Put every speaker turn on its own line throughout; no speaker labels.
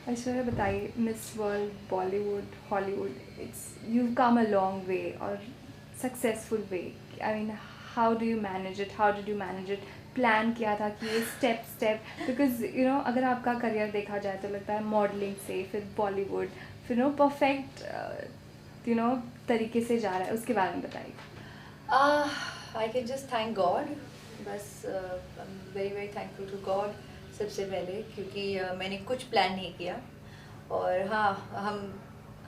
ऐश्वर्या बताइए, miss world, Bollywood, Hollywood, it's you've come a long way or successful way. I mean, how do you manage it? How did you manage it? Plan किया था कि ये step step, because अगर आपका career देखा जाए तो लगता है मॉडलिंग से फिर बॉलीवुड, फिर परफेक्ट तरीके से जा रहा है, उसके बारे में बताइए.
Uh, I can just thank God. बस I'm very very thankful to God सबसे पहले, क्योंकि मैंने कुछ प्लान नहीं किया. और हाँ,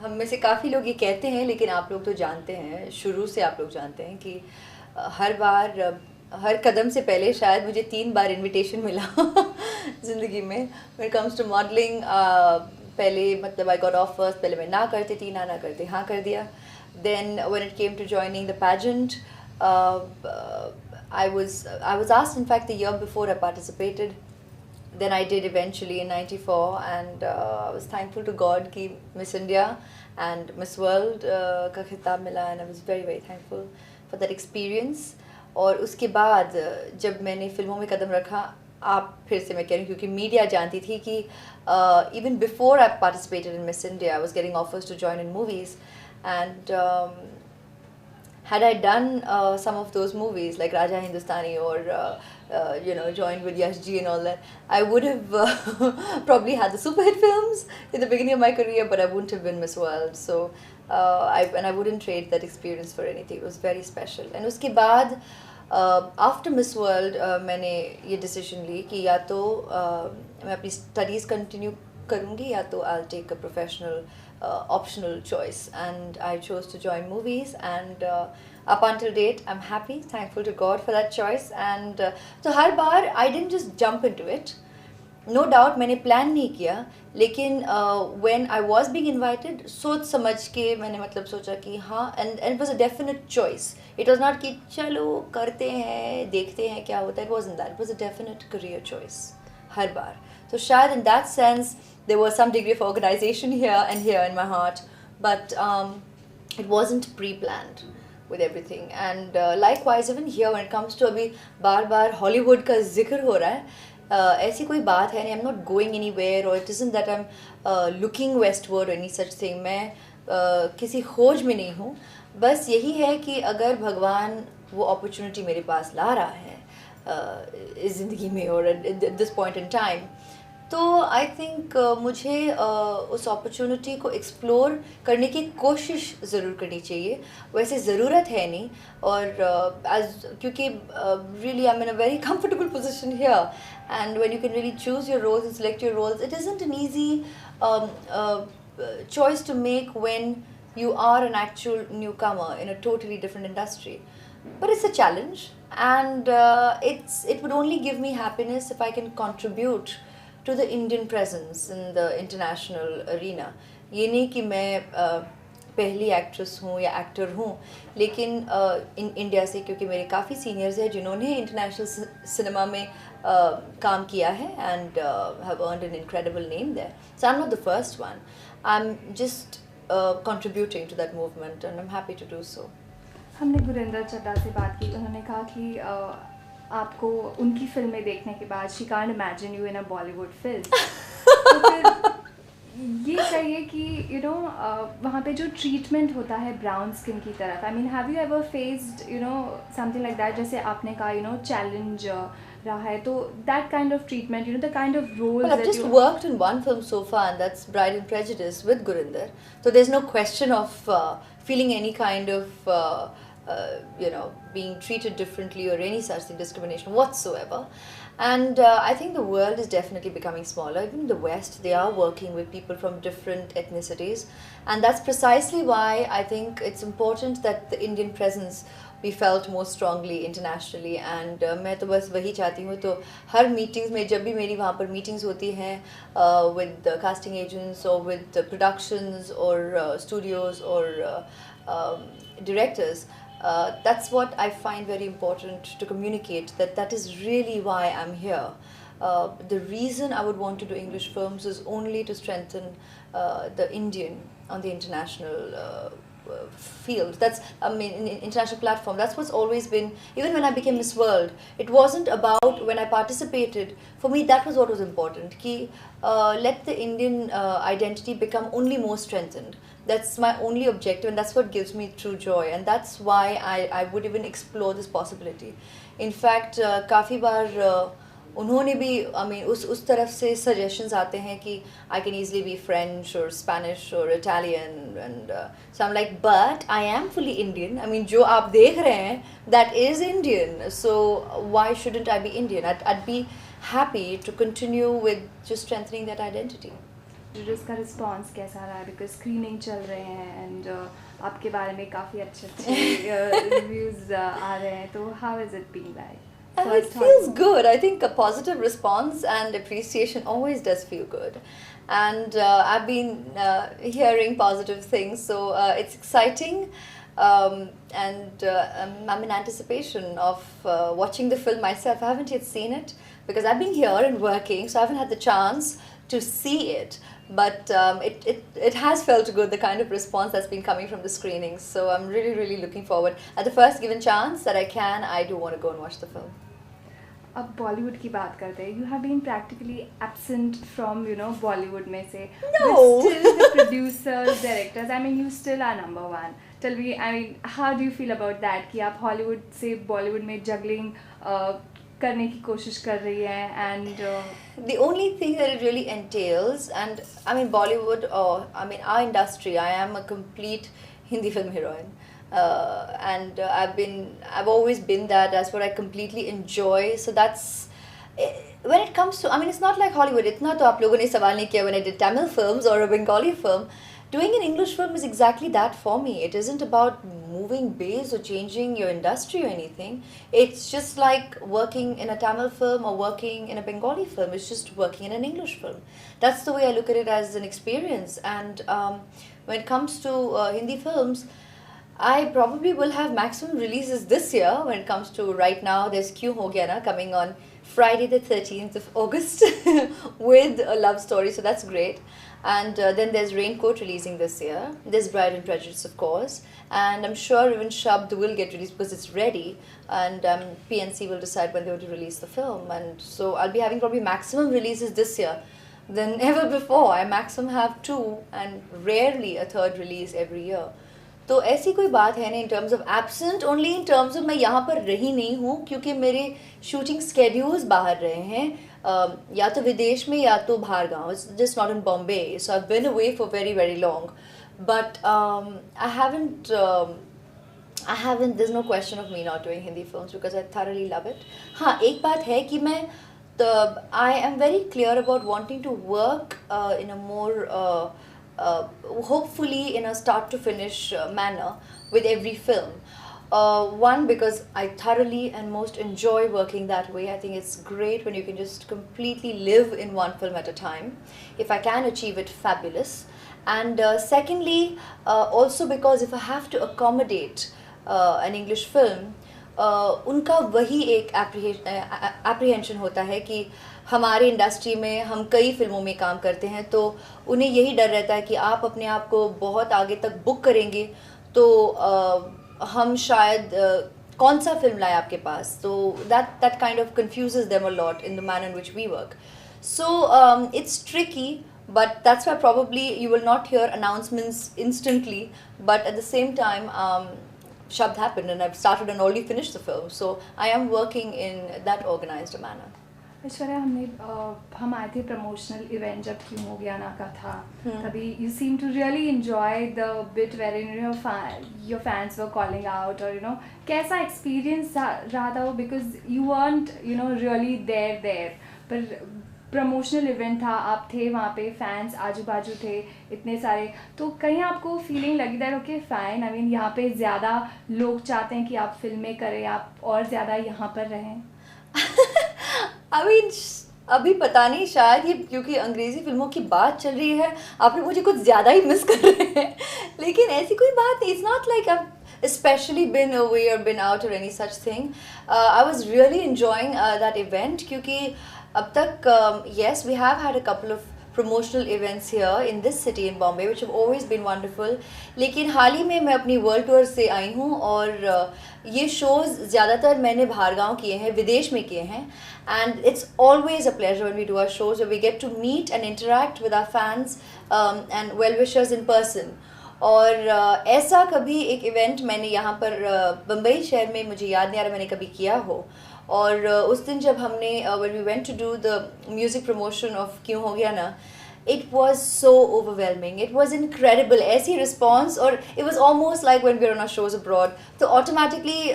हम में से काफ़ी लोग ये कहते हैं, लेकिन आप लोग तो जानते हैं, शुरू से आप लोग जानते हैं कि हर बार हर कदम से पहले शायद मुझे 3 बार इनविटेशन मिला ज़िंदगी में. When it comes to modelling, पहले मतलब आई गॉट ऑफर्स, पहले मैं ना करती थी, ना करते हाँ कर दिया. Then when it came to joining the pageant, uh, I was asked, in fact, the year before I participated. Then I did eventually in '94, and I was thankful to God कि Miss India and Miss World का खिताब मिला, and I was very very thankful for that experience. और उसके बाद जब मैंने फिल्मों में कदम रखा, आप फिर से मैं कह रही हूँ, क्योंकि मीडिया जानती थी कि even before I participated in Miss India, I was getting offers to join in movies. And had I done some of those movies like Raja Hindustani or joined with Yash Ji and all that, I would have probably had the super hit films in the beginning of my career, but I wouldn't have been Miss World. So I wouldn't trade that experience for anything. It was very special. And उसके बाद after miss world मैंने ये decision ली कि या तो मैं अपनी studies continue करूँगी, या तो I take a professional optional choice, and I chose to join movies, and up until date I'm happy, thankful to God for that choice. And so her bar I didn't just jump into it. No doubt मैंने plan नहीं किया, लेकिन when I was being invited, सोच समझ के मैंने मतलब सोचा कि हाँ, and it was a definite choice. It was not कि चलो करते हैं, देखते हैं क्या होता है. It wasn't that. It was a definite career choice her bar. So शायद in that sense there was some degree of organization here and here in my heart, but it wasn't pre-planned with everything. And likewise even here when it comes to अभी बार बार Hollywood का जिक्र हो रहा है, ऐसी कोई बात है नहीं. I'm not going anywhere, or it isn't that I'm looking westward or any such thing. मैं किसी खोज में नहीं हूँ. बस यही है कि अगर भगवान वो अपॉर्चुनिटी मेरे पास ला रहा है इस ज़िंदगी में, और at this point in time, तो आई थिंक मुझे उस अपॉर्चुनिटी को एक्सप्लोर करने की कोशिश ज़रूर करनी चाहिए. वैसे ज़रूरत है नहीं, और क्योंकि really I am in a very comfortable position here, and when you can really choose your roles and select your roles, it isn't an easy choice to make when you are an actual newcomer in a totally different industry. But it's a challenge, and it would only give me happiness if I can contribute to the Indian presence in the international arena. ये नहीं कि मैं पहली actress हूँ या actor हूँ, लेकिन in India से, क्योंकि मेरे काफ़ी सीनियर्स हैं जिन्होंने इंटरनेशनल सिनेमा में काम किया है, and have earned an incredible name there. So I am not the first one. I am just contributing to that movement, and I'm happy to do so.
हमने गुरिंदर चड्ढा से बात की, उन्होंने कहा कि आपको उनकी फिल्में देखने के बाद she can't imagine you in a Bollywood film. तो फिर ये कहिए कि वहाँ पे जो ट्रीटमेंट होता है ब्राउन स्किन की तरफ, I mean have you ever faced something like that, जैसे आपने कहा चैलेंज रहा है, तो that kind of treatment, the kind of role.
Well, I've just worked in one film so far, and that's Bride and Prejudice with Gurinder. So there's no question of feeling any kind of being treated differently or any such thing, discrimination whatsoever. And I think the world is definitely becoming smaller. Even in the West, they are working with people from different ethnicities, and that's precisely why I think it's important that the Indian presence be felt more strongly internationally. And मैं तो बस वही चाहती हूँ. तो हर meetings में, जब भी मेरी वहाँ पर meetings होती हैं with the casting agents or with the productions or studios or directors, that's what I find very important to communicate, that is really why I'm here. The reason I would want to do English films is only to strengthen the Indian on the international field. That's, I mean, in international platform. That's what's always been. Even when I became Miss World, it wasn't about when I participated. For me, that was what was important. Ki, let the Indian identity become only more strengthened. That's my only objective, and that's what gives me true joy. And that's why I would even explore this possibility. In fact, काफ़ी बार उन्होंने भी, I mean, उस तरफ से suggestions आते हैं कि I can easily be French or Spanish or Italian, and so I'm like, but I am fully Indian. I mean, जो आप देख रहे हैं, that is Indian. So why shouldn't I be Indian? I'd be happy to continue with just strengthening that identity.
Juries का response कैसा रहा है? Because screening चल रहे हैं एंड आपके बारे में काफ़ी अच्छे रिव्यूज़ आ रहे हैं, तो how is it been like?
It feels good. I think a positive response and appreciation always does feel good. And I've been hearing positive things, so it's exciting. And I'm in anticipation of watching the film myself. I haven't yet seen it because I've been here and working, so I haven't had the chance to see it. But it has felt good, the kind of response that's been coming from the screenings. So I'm really, really looking forward. At the first given chance that I can, I do want to go and watch the film.
अब बॉलीवुड की बात करते हैं. You have been practically absent from Bollywood में से.
No.
Still the producers, directors, I mean you still are number one. Tell me, I mean, how do you feel about that कि आप Hollywood से बॉलीवुड में जगलिंग करने की कोशिश कर रही हैं? And
the only thing that it really entails, and I mean Bollywood, or I mean our industry, I am a complete Hindi film heroine. And I've always been that. That's what I completely enjoy. So that's when it comes to, I mean, it's not like Hollywood. It's not, तो आप लोगों ने सवाल नहीं किया when I did Tamil films or a Bengali film. Doing an English film is exactly that for me. It isn't about moving base or changing your industry or anything. It's just like working in a Tamil film or working in a Bengali film. It's just working in an English film. That's the way I look at it as an experience. And when it comes to Hindi films, I probably will have maximum releases this year. When it comes to right now, there's Kyun Ho Gaya Na coming on Friday the 13th of August with a love story, so that's great. And then there's Raincoat releasing this year. There's Bride and Prejudice, of course. And I'm sure even Shabd will get released because it's ready. And PNC will decide when they want to release the film. And so I'll be having probably maximum releases this year than ever before. I maximum have 2 and rarely a 3rd release every year. तो ऐसी कोई बात है नहीं in terms of absent, only in terms of मैं यहाँ पर रही नहीं हूँ क्योंकि मेरे shooting schedules बाहर रहे हैं, या तो विदेश में या तो बाहर गाँव. It's just not in Bombay, so I've been away for very, very long. But I haven't, there's no question of me not doing Hindi films because I thoroughly love it. हाँ, एक बात है कि मैं, I am very clear about wanting to work in a more hopefully in a start to finish manner with every film. One, because I thoroughly and most enjoy working that way. I think it's great when you can just completely live in one film at a time. If I can achieve it, fabulous. And secondly, also because if I have to accommodate an English film, उनका वही एक apprehension होता है कि हमारे industry में हम कई फिल्मों में काम करते हैं, तो उन्हें यही डर रहता है कि आप अपने आप को बहुत आगे तक बुक करेंगे तो हम शायद कौन सा फिल्म लाए आपके पास. तो that kind of confuses them a lot in the manner in which we work. So it's tricky, but that's why probably you will not hear announcements instantly, but at the same time Shabd happened and I've started and already finished the film. So I am working in that organized manner.
Aishwarya, हम आए थे promotional event जब क्यों हो गया ना का था, तभी you seem to really enjoy the bit where your fans were calling out, और कैसा एक्सपीरियंस रहा था वो, because you want really there पर प्रमोशनल इवेंट था, आप थे वहाँ पे, फैंस आजू बाजू थे इतने सारे, तो कहीं आपको फीलिंग लगी that okay fine, I mean यहाँ पे ज़्यादा लोग चाहते हैं कि आप फिल्में करें, आप और ज़्यादा यहाँ पर रहें?
I mean, अभी पता नहीं, शायद ये क्योंकि अंग्रेज़ी फिल्मों की बात चल रही है आप लोग मुझे कुछ ज़्यादा ही मिस कर रहे हैं, लेकिन ऐसी कोई बात नहीं. It's not like I've especially been away or been out or any such thing. I was really enjoying that event क्योंकि अब तक yes, we have had a couple of promotional events here in this city in Bombay, which have always been wonderful. लेकिन हाल ही में मैं अपनी world tour से आई हूँ और ये शोज़ ज़्यादातर मैंने बाहर गाँव किए हैं, विदेश में किए हैं. And it's always a pleasure when we do our shows where we get to meet and interact with our fans and well-wishers in person. और ऐसा कभी एक इवेंट मैंने यहाँ पर बम्बई शहर में, मुझे याद नहीं आ रहा मैंने कभी किया हो. और उस दिन जब हमने when we went to do the music promotion of क्यों हो गया ना, it was so overwhelming. It was incredible. ऐसी response और it was almost like when we were on our shows abroad. तो automatically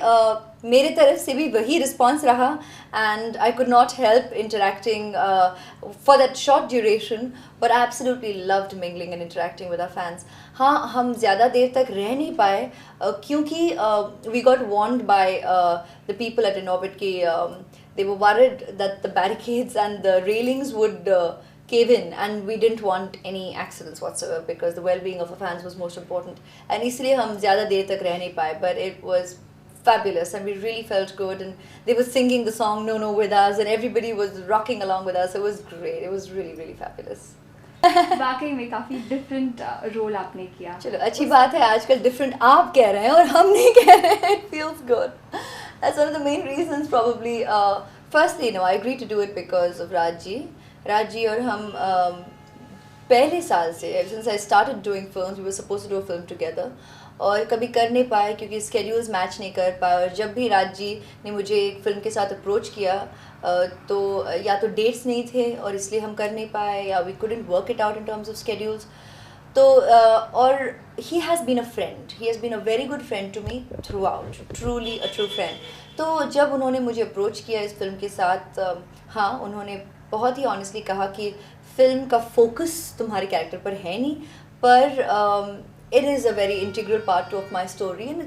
मेरे तरफ से भी वही response रहा and I could not help interacting for that short duration, but I absolutely loved mingling and interacting with our fans. हाँ, हम ज़्यादा देर तक रह नहीं पाए क्योंकि we got warned by the people at Innorbit कि they were worried that the barricades and the railings would cave in, and we didn't want any accidents whatsoever because the well-being of our fans was most important. And इसलिए हम ज़्यादा देर तक रह नहीं पाए, but it was fabulous and we really felt good, and they were singing the song No No with us and everybody was rocking along with us. It was great. It was really really fabulous.
वाकई में काफ़ी different role आपने किया.
चलो अच्छी बात है, आजकल डिफरेंट आप कह रहे हैं और हम नहीं कह रहे हैं. It feels good. That's one of the main reasons probably. Firstly, no, I agreed to do it because of Rajji और हम पहले साल से, ever since I started doing films, we were supposed to do a film together. और कभी कर नहीं पाए क्योंकि स्केड्यूल्स मैच नहीं कर पाए. और जब भी राजी ने मुझे एक फ़िल्म के साथ अप्रोच किया तो या तो डेट्स नहीं थे और इसलिए हम कर नहीं पाए, या we couldn't work it out in terms of schedules. तो और he has been a friend, he has been a very good friend to me throughout, truly a true friend. तो जब उन्होंने मुझे अप्रोच किया इस फिल्म के साथ, हाँ उन्होंने बहुत ही ऑनेस्टली कहा कि फ़िल्म का फोकस तुम्हारे कैरेक्टर पर है नहीं, पर it is a very integral part of my story and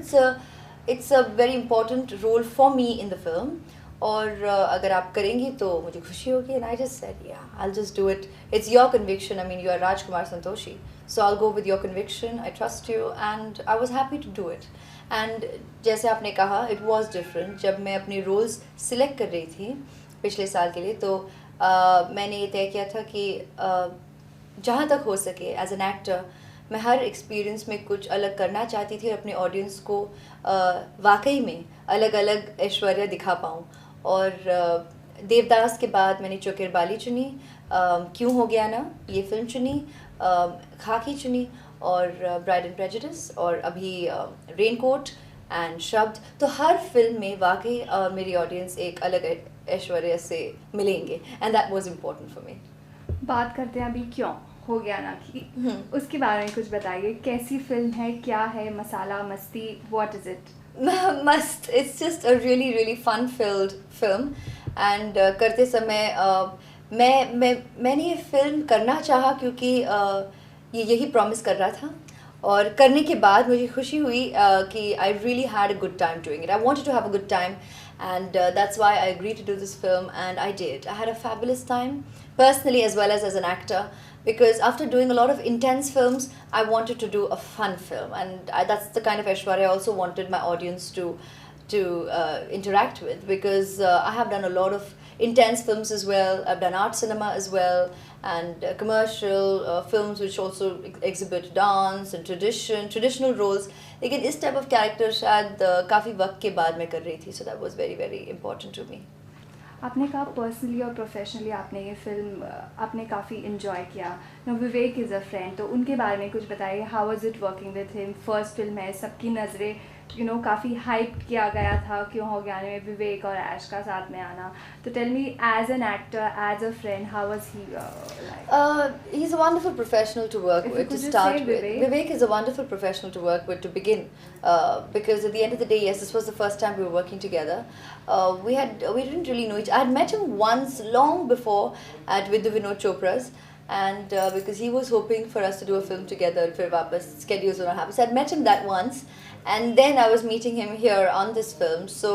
it's a very important role for me in the film. और अगर आप करेंगी तो मुझे खुशी होगी. And I just said yeah, I'll just do it. It's your conviction. I mean, you are Rajkumar Santoshi, so I'll go with your conviction. I trust you and I was happy to do it. And जैसे आपने कहा, it was different. जब मैं अपने roles select कर रही थी पिछले साल के लिए, तो मैंने ये तय किया था कि जहाँ तक हो सके एज एन एक्टर मैं हर एक्सपीरियंस में कुछ अलग करना चाहती थी और अपने ऑडियंस को वाकई में अलग अलग ऐश्वर्या दिखा पाऊँ. और देवदास के बाद मैंने चोकेरबाली चुनी, क्यों हो गया ना ये फिल्म चुनी, खाकी चुनी और ब्राइड एंड प्रेजुडिस, और अभी रेनकोट एंड शब्द. तो हर फिल्म में वाकई मेरी ऑडियंस एक अलग ऐश्वर्या से मिलेंगे and that was important for me.
बात करते हैं अभी क्यों हो गया ना कि उसके बारे में कुछ बताइए. कैसी फिल्म है, क्या है, Masala Masti, what is it?
मस्त. It's just a really really fun filled film and करते समय मैंने ये फिल्म करना चाहा क्योंकि ये यही प्रॉमिस कर रहा था, और करने के बाद मुझे खुशी हुई कि I really had a good time doing it. I wanted to have a good time and that's why I agreed to do this film, and I did. I had a fabulous time personally as well as an actor, because after doing a lot of intense films I wanted to do a fun film, and that's the kind of Aishwarya I also wanted my audience to interact with, because I have done a lot of intense films as well. I've done art cinema as well, and commercial films which also exhibit dance and traditional roles. लेकिन इस type of character शायद काफ़ी वक्त के बाद मैं कर रही थी, so that was very very important to me.
आपने कहा पर्सनली और प्रोफेशनली आपने ये फिल्म आपने काफ़ी इन्जॉय किया. No Vivek is a friend, तो उनके बारे में कुछ बताइए. How was it working with him? First film है, सबकी नज़रें काफ़ी हाइप किया गया था क्यों हो गया में विवेक और ऐश का साथ में आना. तो tell me, as an actor, as a friend, how was he like?
He's a wonderful professional to work with, to start with. Vivek is a wonderful professional to work with to begin, because at the end of the day, yes, this was the first time we were working together. We didn't really know each. I had met him once long before at with the Vinod Chopra's, and because he was hoping for us to do a film together, फिर वापस schedules were not happy. So I'd met him that once, and then I was meeting him here on this film. So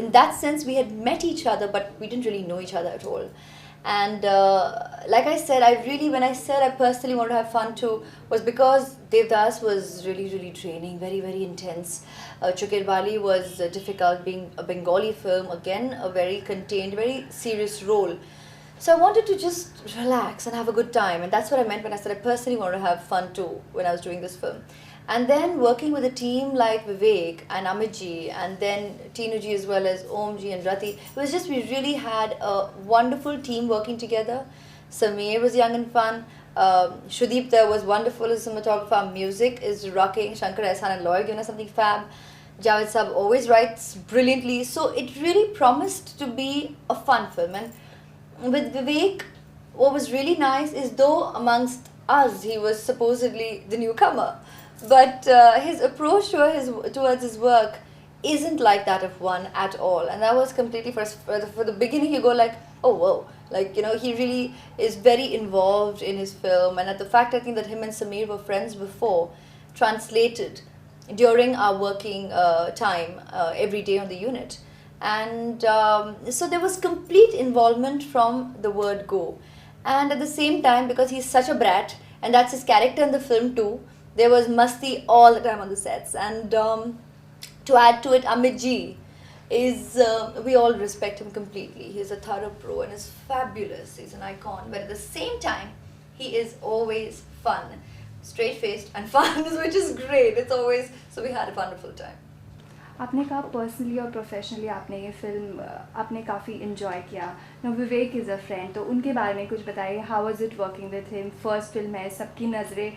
in that sense, we had met each other, but we didn't really know each other at all. And like I said, when I said I personally wanted to have fun too, was because Devdas was really, really draining, very, very intense. Chokerbali was difficult, being a Bengali film, again, a very contained, very serious role. So I wanted to just relax and have a good time, and that's what I meant when I said I personally wanted to have fun too when I was doing this film. And then working with a team like Vivek and Amitji, and then Teenuji as well as Omji and Rati, it was just we really had a wonderful team working together. Sameer was young and fun. Shudip there was wonderful as cinematographer. Music is rocking. Shankar Ehsan and Lloyd giving us something fab. Javed Sab always writes brilliantly. So it really promised to be a fun film. And with Vivek, what was really nice is though amongst us he was supposedly the newcomer, but his approach towards his work isn't like that of one at all, and that was completely for the beginning. You go like, oh whoa, like he really is very involved in his film, and at the fact I think that him and Sameer were friends before translated during our working time every day on the unit. And so there was complete involvement from the word go. And at the same time, because he's such a brat, and that's his character in the film too, there was musti all the time on the sets. And to add to it, Amit Ji is, we all respect him completely. He's a thorough pro and is fabulous. He's an icon. But at the same time, he is always fun, straight-faced and fun, which is great. It's always, so we had a wonderful time.
आपने कहा personally और professionally आपने ये film आपने काफ़ी enjoy किया no Vivek is a friend तो उनके बारे में कुछ बताइए how was it working with him first film है सबकी नज़रें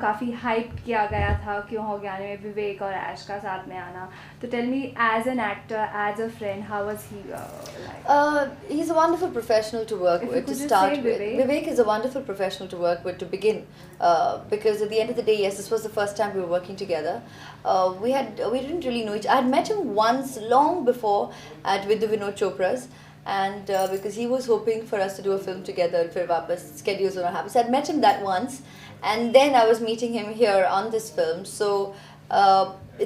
काफ़ी हाइप किया गया था क्यों हो गया में विवेक और ऐश का साथ में आना तो tell me as an actor as a friend how was he like
He's a wonderful professional to work with to start with. Vivek is a wonderful professional to work with to begin because at the end of the day, yes, this was the first time we were working together. We didn't really know I had met him once long before with the Vinod Chopra's, and because he was hoping for us to do a film together, fir wapas schedules were not happy. So I'd met him that once, and then I was meeting him here on this film. So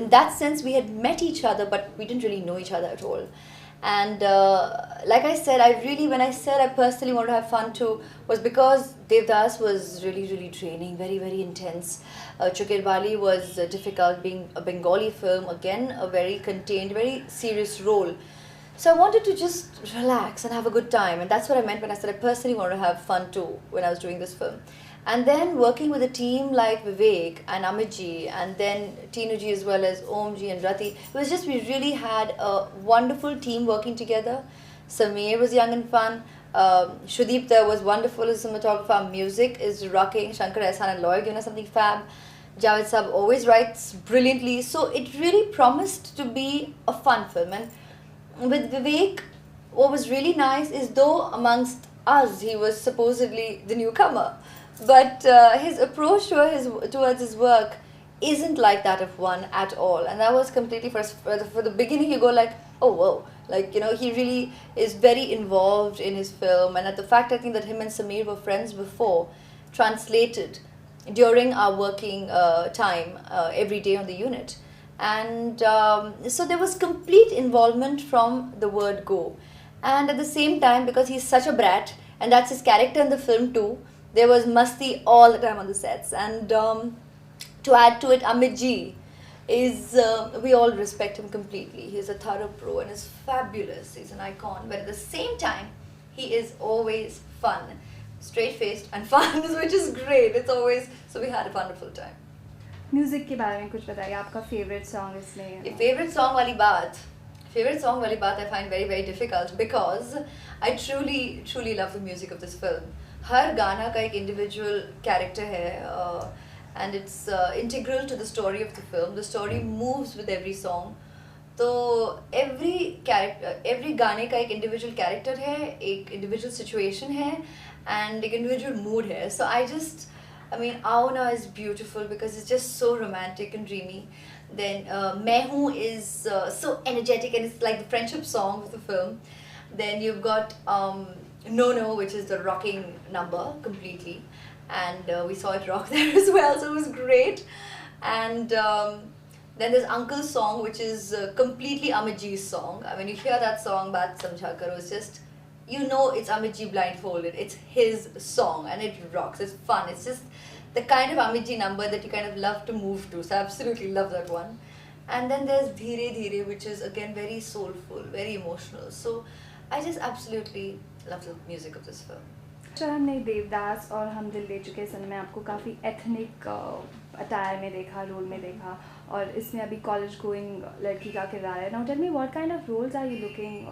in that sense, we had met each other, but we didn't really know each other at all. And like I said, when I said I personally wanted to have fun too, was because Devdas was really, really draining, very, very intense. Chukir Bali was difficult, being a Bengali film, again, a very contained, very serious role. So I wanted to just relax and have a good time, and that's what I meant when I said I personally wanted to have fun too when I was doing this film. And then working with a team like Vivek and Amitji, and then Teenuji as well as Omji and Rati, it was just we really had a wonderful team working together. Sameer was young and fun. Shudip there was wonderful as cinematographer. Music is rocking. Shankar Ehsan and Lloyd giving us something fab. Javed Sab always writes brilliantly. So it really promised to be a fun film. And with Vivek, what was really nice is though amongst us he was supposedly the newcomer, but his approach towards his work isn't like that of one at all, and that was completely for the beginning. You go like, oh whoa, like he really is very involved in his film, and at the fact I think that him and Sameer were friends before translated during our working time every day on the unit. And so there was complete involvement from the word go. And at the same time, because he's such a brat, and that's his character in the film too, there was musti all the time on the sets. And to add to it, Amit Ji is, we all respect him completely. He's a thorough pro and is fabulous. He's an icon. But at the same time, he is always fun, straight-faced and fun, which is great. It's always, so we had a wonderful time.
Music के बारे में कुछ बताइए आपका favourite song इसमें
favourite song वाली बात I find very, very difficult because I truly love the music of this film. हर गाना का एक individual character है and it's integral to the story of the film. The story moves with every song. तो every गाने का एक individual character है, एक individual situation है and एक individual mood है. So I mean, Auna is beautiful because it's just so romantic and dreamy. Then Main Hoon is so energetic and it's like the friendship song of the film. Then you've got No No, which is the rocking number completely. And we saw it rock there as well, so it was great. And then there's Uncle's song, which is completely Amit Ji's song. I mean, you hear that song, Baat Samjha Karo, it's just, you know it's Amit Ji blindfolded. It's his song and it rocks. It's fun. It's just the kind of Amit Ji number that you kind of love to move to. So I absolutely love that one. And then there's Dheere Dheere, which is again very soulful, very emotional. So I just absolutely love the music of this film.
Sir हमने देवदास और हम दिल दे चुके सन में आपको काफ़ी ethnic attire में देखा, रोल में देखा, और इसमें अभी कॉलेज गोइंग लड़की का किरदार है. Now tell me what kind of roles are you looking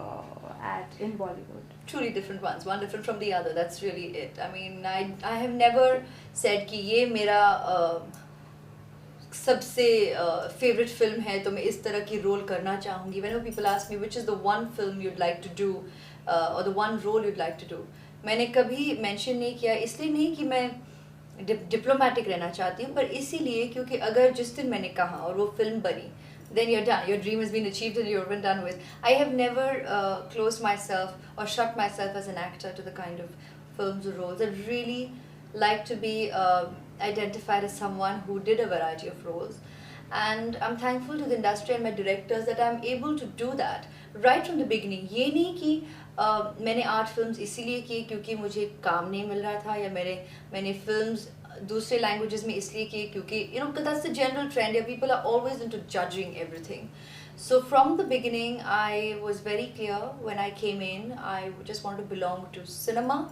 at in Bollywood?
Truly different ones, one different from the other. That's really it. I mean, I have never said कि ये मेरा सबसे favorite film है तो मैं इस तरह की role करना चाहूँगी. Whenever people ask me which is the one film you'd like to do or the one role you'd like to do, मैंने कभी mention नहीं किया, इसलिए नहीं कि मैं डिप्लोमेटिक रहना चाहती हूँ, पर इसीलिए क्योंकि अगर जिस दिन मैंने कहा और वो फिल्म बनी, then you're done. Your dream has been achieved and you've been done with. I have never closed myself or shut myself as an actor to the kind of films or roles. I'd really like to be identified as someone who did a variety of roles. And I'm thankful to the industry and my directors that I'm able to do that right from the beginning. ये नहीं कि मैंने art films इसीलिए की क्योंकि मुझे काम नहीं मिल रहा था, या मैंने फिल्म्स दूसरे लैंग्वेजेस में इसलिए की क्योंकि that's the general trend. Yeah, people are always into judging everything. So from the beginning, I was very clear when I came in. I just wanted to belong to cinema,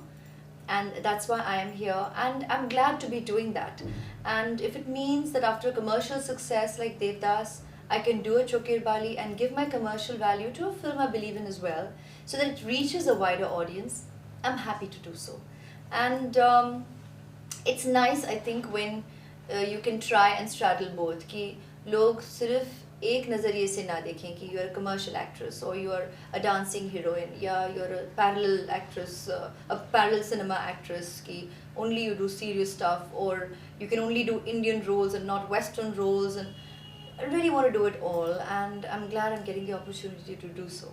and that's why I am here. And I'm glad to be doing that. And if it means that after a commercial success like Devdas, I can do a Chokir Bali and give my commercial value to a film I believe in as well, so that it reaches a wider audience, I'm happy to do so. And it's nice, I think, when you can try and straddle both, कि लोग सिर्फ एक नज़रिए से ना देखें कि you're a commercial actress or you're a dancing heroine, या you're a parallel actress, a parallel cinema actress, कि only you do serious stuff, or you can only do Indian roles and not Western roles. And I really want to do it all, and I'm glad I'm getting the opportunity to do so.